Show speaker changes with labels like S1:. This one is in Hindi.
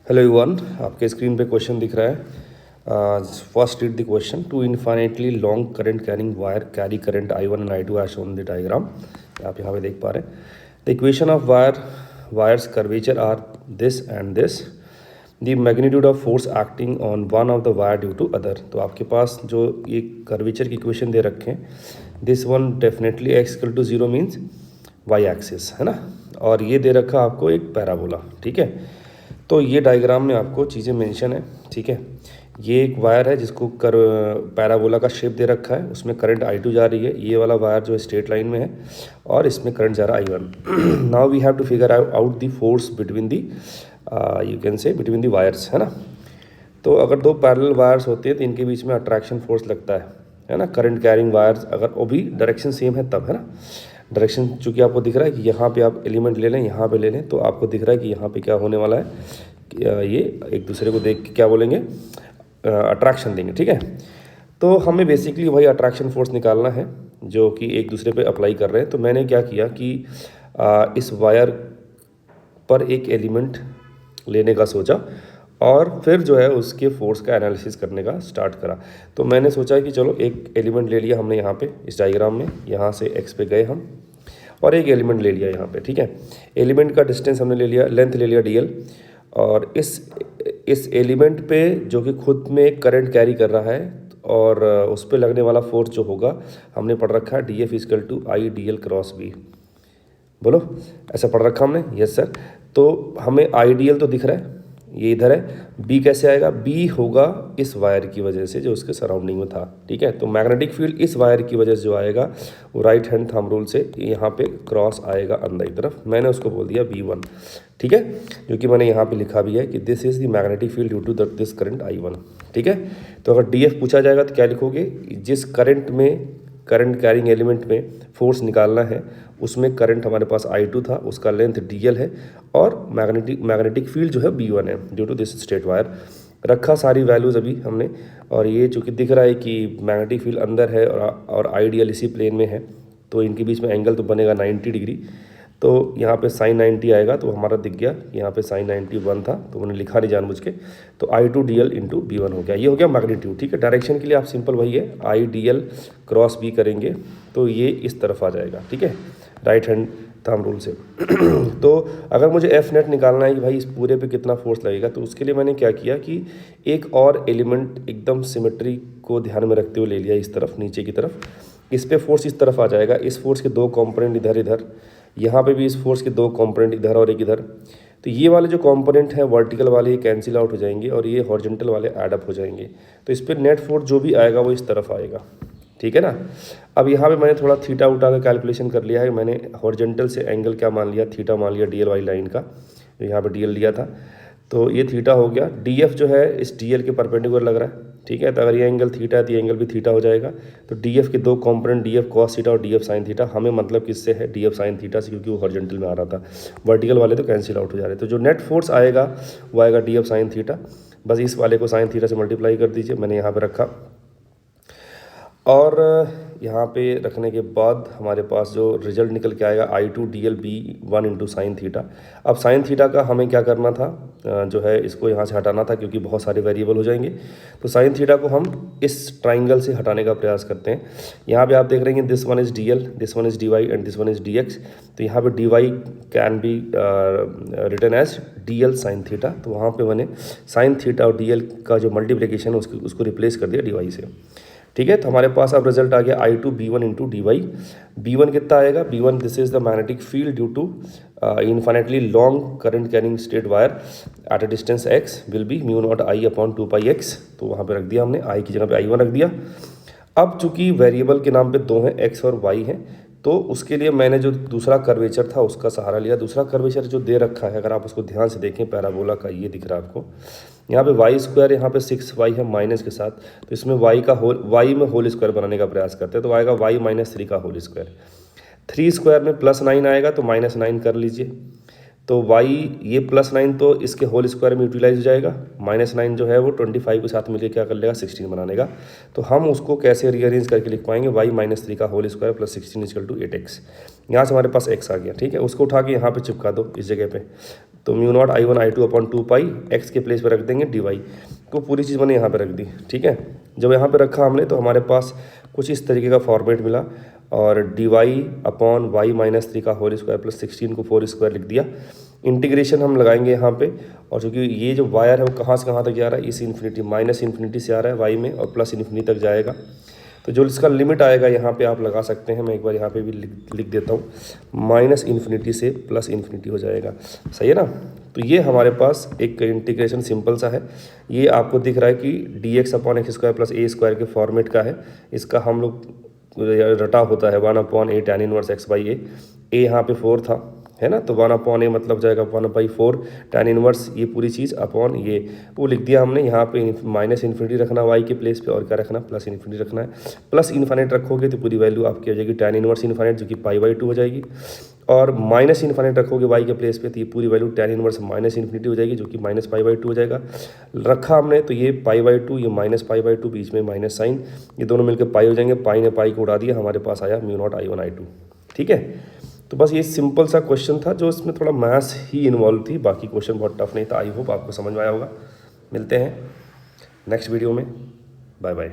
S1: हेलो एवरीवन, आपके स्क्रीन पे क्वेश्चन दिख रहा है। First read the question. Two infinitely long current carrying wire carry current I1 and I2 as shown the diagram. आप यहाँ पे देख पा रहे हैं। The equation of wires curvature are this and this. The magnitude of force acting on one of the wire due to other. तो आपके पास जो ये कर्वेचर की इक्वेशन दे रखे हैं, this one definitely x=0 means y axis है ना, और ये दे रखा आपको एक पैराबोला। ठीक है, तो ये डायग्राम में आपको चीज़ें मेंशन है। ठीक है, ये एक वायर है जिसको पैराबोला का शेप दे रखा है, उसमें करंट I2 जा रही है। ये वाला वायर जो स्ट्रेट लाइन में है और इसमें करंट जा रहा है I1। Now we have to figure out the force between the you can say between the wires, है ना। तो अगर दो पैरेलल वायर्स होते हैं तो इनके बीच में अट्रैक्शन फोर्स लगता है ना। करंट कैरिंग वायर्स अगर वो भी डायरेक्शन सेम है तब, है ना। डायरेक्शन चूँकि आपको दिख रहा है कि यहाँ पे आप एलिमेंट ले लें, यहाँ पे ले लें, तो आपको दिख रहा है कि यहाँ पे क्या होने वाला है कि ये एक दूसरे को देख के क्या बोलेंगे, अट्रैक्शन देंगे। ठीक है, तो हमें बेसिकली वही अट्रैक्शन फोर्स निकालना है जो कि एक दूसरे पे अप्लाई कर रहे हैं। तो मैंने क्या किया कि इस वायर पर एक एलिमेंट लेने का सोचा और फिर जो है उसके फोर्स का एनालिसिस करने का स्टार्ट करा। तो मैंने सोचा कि चलो एक एलिमेंट ले लिया हमने यहाँ पे इस डायग्राम में, यहाँ से एक्स पे गए हम और एक एलिमेंट ले लिया यहाँ पे। ठीक है, एलिमेंट का डिस्टेंस हमने ले लिया, लेंथ ले लिया dl, और इस एलिमेंट पे जो कि खुद में एक करंट कैरी कर रहा है और उस पर लगने वाला फोर्स जो होगा हमने पढ़ रखा है DF=I dl×B। बोलो, ऐसा पढ़ रखा हमने? Yes sir. तो हमें आइडियल तो दिख रहा है, ये इधर है। बी कैसे आएगा? बी होगा इस वायर की वजह से जो उसके सराउंडिंग में था। ठीक है, तो मैग्नेटिक फील्ड इस वायर की वजह से जो आएगा वो राइट हैंड थंब रूल से यहाँ पे क्रॉस आएगा अंदर की तरफ। मैंने उसको बोल दिया B1। ठीक है, जो कि मैंने यहाँ पे लिखा भी है कि this is the magnetic field due to this current I1। ठीक है, तो अगर DF पूछा जाएगा तो क्या लिखोगे? जिस करंट में, करंट कैरिंग एलिमेंट में फोर्स निकालना है उसमें करंट हमारे पास I2 था, उसका लेंथ dl है और मैग्नेटिक फील्ड जो है B1 है due to this straight wire. रखा सारी वैल्यूज़ अभी हमने, और ये चूँकि दिख रहा है कि मैग्नेटिक फील्ड अंदर है और आइडियल इसी प्लेन में है, तो इनके बीच में एंगल तो बनेगा 90 डिग्री। तो यहाँ पे sin 90 आएगा, तो हमारा दिख गया यहाँ पे sin 91 था, तो मैंने लिखा नहीं जानबूझ के, तो I2 dl इंटू B1 हो गया। ये हो गया मैग्नीट्यूड। ठीक है, डायरेक्शन के लिए आप सिंपल वही है, I dl×B करेंगे तो ये इस तरफ आ जाएगा। ठीक है, राइट हैंड थंब रूल से। तो अगर मुझे एफ नेट निकालना है कि भाई इस पूरे पे कितना फोर्स लगेगा, तो उसके लिए मैंने क्या किया कि एक और एलिमेंट एकदम सिमेट्री को ध्यान में रखते हुए ले लिया इस तरफ, नीचे की तरफ। इस पे फोर्स इस तरफ आ जाएगा, इस फोर्स के दो कंपोनेंट इधर इधर, यहाँ पे भी इस फोर्स के दो कंपोनेंट इधर और एक इधर। तो ये वाले जो कंपोनेंट हैं वर्टिकल वाले ये कैंसिल आउट हो जाएंगे और ये हॉरिजॉन्टल वाले ऐड अप हो जाएंगे। तो इस पर नेट फोर्स जो भी आएगा वो इस तरफ आएगा। ठीक है ना। अब यहाँ पे मैंने थोड़ा थीटा उठा का कैलकुलेशन कर लिया है। मैंने हॉरिजॉन्टल से एंगल क्या मान लिया, थीटा मान लिया DL वाली लाइन का, यहाँ पे DL लिया था, तो ये थीटा हो गया। DF जो है इस DL के परपेंडिकुलर लग रहा है। ठीक है, तो अगर ये एंगल थीटा है तो ये एंगल भी थीटा हो जाएगा। तो DF के दो कंपोनेंट DF cos थीटा और DF sin थीटा, हमें मतलब किससे है? DF sin थीटा से, क्योंकि वो हॉरिजॉन्टल में आ रहा था। वर्टिकल वाले तो कैंसिल आउट हो जा रहे। तो जो नेट फोर्स आएगा वो आएगा DF sin थीटा। बस इस वाले को sin थीटा से मल्टीप्लाई कर दीजिए, मैंने यहाँ पर रखा। और यहाँ पे रखने के बाद हमारे पास जो रिजल्ट निकल के आएगा I2 dl B1 into sine theta. अब साइन थीटा का हमें क्या करना था, जो है इसको यहाँ से हटाना था क्योंकि बहुत सारे वेरिएबल हो जाएंगे। तो साइन थीटा को हम इस ट्राइंगल से हटाने का प्रयास करते हैं। यहाँ पे आप देख रहे हैं this one is DL, this one is DY and this one is DX। तो यहाँ पे DY can be written as DL sine theta. तो वहाँ पर मैंने साइन थीटा और DL का जो मल्टीप्लिकेशन है उसको रिप्लेस कर दिया DY से। ठीक है, तो हमारे पास अब रिजल्ट आ गया I2 B1 into DY। B1 कितना आएगा? B1 this is the magnetic field due to infinitely long current carrying straight wire at a distance x will be μ0I/2πx। तो वहाँ पे रख दिया हमने, I की जगह पे I1 रख दिया। अब चूंकि वेरिएबल के नाम पे दो हैं, x और y हैं, तो उसके लिए मैंने जो दूसरा कर्वेचर था उसका सहारा लिया। दूसरा कर्वेचर जो दे रखा है, अगर आप उसको ध्यान से देखें, पैराबोला का ये दिख रहा है आपको। यहाँ पे y², यहाँ पे 6y है माइनस के साथ, तो इसमें y में होल स्क्वायर बनाने का प्रयास करते हैं, तो आएगा y-3 का होल स्क्वायर। 3 स्क्वायर में +9 आएगा तो -9 कर लीजिए। तो y ये +9 तो इसके होल स्क्वायर में यूटिलाइज हो जाएगा, -9 जो है वो 25 के साथ मिलकर क्या कर लेगा 16 बना लेगा। तो हम उसको कैसे रीअरेंज करके लिख पाएंगे, y -3 का होल स्क्वायर प्लस 16 = 8x। यहाँ से हमारे पास x आ गया, ठीक है। उसको उठा के यहाँ पे चिपका दो इस जगह पे, तो μ0 I1 I2 अपॉन 2 पाई x के प्लेस पे रख देंगे dy को, पूरी चीज़ मैंने यहाँ पे रख दी, ठीक है। जब यहाँ पे रखा हमने तो हमारे पास कुछ इस तरीके का फॉर्मेट मिला, और dy अपॉन y -3 का होल स्क्वायर प्लस 16 को 4 स्क्वायर लिख दिया। इंटीग्रेशन हम लगाएंगे यहाँ पे, और चूँकि ये जो वायर है वो कहाँ से कहाँ तक जा रहा है, इस इन्फिनिटी -इन्फिनिटी से आ रहा है y में, और प्लस इन्फिनिटी तक जाएगा। तो जो इसका लिमिट आएगा यहाँ पे आप लगा सकते हैं, मैं एक बार यहाँ पे भी लिख देता हूँ, -इन्फिनिटी से प्लस इन्फिनिटी हो जाएगा, सही है ना। तो ये हमारे पास एक इंटीग्रेशन सिंपल सा है। ये आपको दिख रहा है कि dx upon x square plus a square के फॉर्मेट का है। इसका हम लोग रटा होता है 1/a tan inverse x/a। a यहाँ पे 4 था, है ना, तो 1/a मतलब जाएगा 1/4 tan इनवर्स ये पूरी चीज़ अपॉन ये वो लिख दिया हमने। यहाँ पे -इन्फिनिटी रखना y के प्लेस पे, और क्या रखना प्लस इन्फिनिटी रखना है। प्लस इन्फिनिट रखोगे तो पूरी वैल्यू आपकी हो जाएगी tan इनवर्स इन्फिनिट जो कि π/2 हो जाएगी, और -इन्फिनिट रखोगे y के प्लेस पे तो ये पूरी वैल्यू tan इनवर्स -इन्फिनिटी हो जाएगी जो कि -π/2 हो जाएगा। रखा हमने तो ये π/2 ये -π/2 बीच में माइनस साइन, ये दोनों मिलकर पाई हो जाएंगे, पाई ने पाई को उड़ा दिया, हमारे पास आया μ0 I1 I2, ठीक है। तो बस ये सिंपल सा क्वेश्चन था जो इसमें थोड़ा मैथ्स ही इन्वॉल्व थी, बाकी क्वेश्चन बहुत टफ नहीं था। आई होप आपको समझ में आया होगा। मिलते हैं नेक्स्ट वीडियो में, बाय बाय।